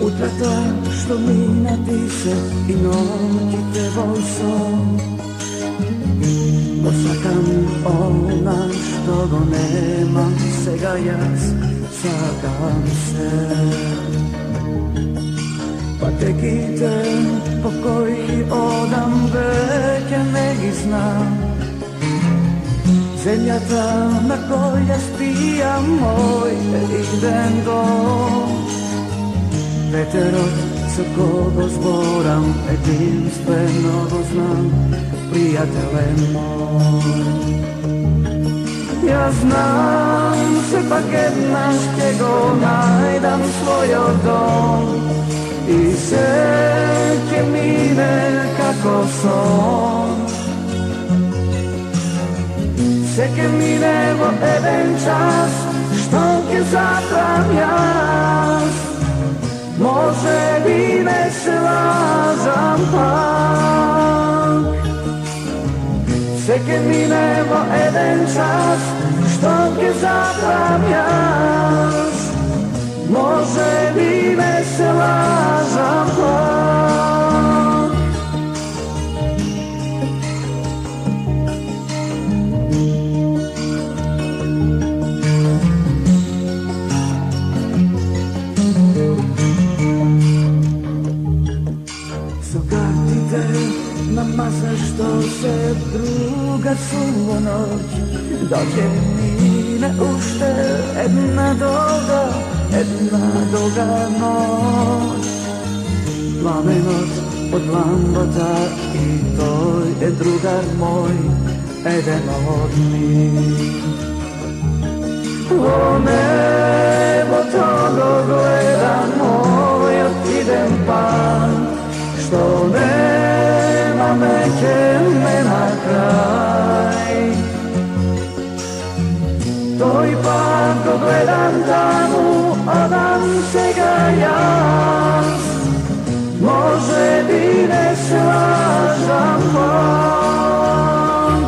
Утрата што мина дише и ноќите во сон. Посакам она што го немам сега јас, сакам се. Патеките по кои одам веќе не ги знам. Земјата на која спијам мој единствен дом. Ветерот со кого зборам единствено го знам, пријателе мој. Јас знам сепак еднаш ќе го најдам својот дом и се ќе мине како сон. Се ќе мине во еден час, што ќе затрам јас. Може би не се лажам пак. Се ќе мине во еден час, што ќе затрам јас. Може би не се лажам пак. На маса што се друга сува ноќ, доќе мине уште една долга ноќ. Пламенот од ламбата и тој е другар мој, еден од нив. Во небото го гледам мојот иден пан, што веќе нема крај. Тој пат го гледам таму, одам сега јас. Може би не се лажам пак.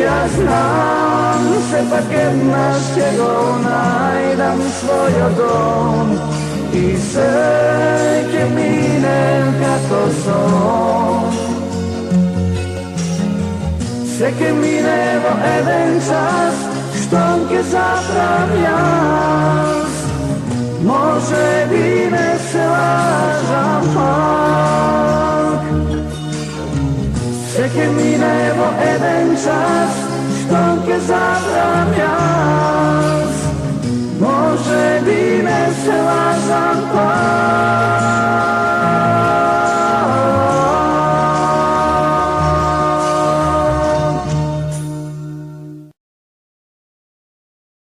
Јас знам сепак еднаш ќе го најдам својот дом и се ќе мине како сон. Се ќе мине во еден час, што ќе затрам јас. Може би не се лажам пак. Се ќе мине во еден час, што ќе затрам јас. Може би не се лажам пак.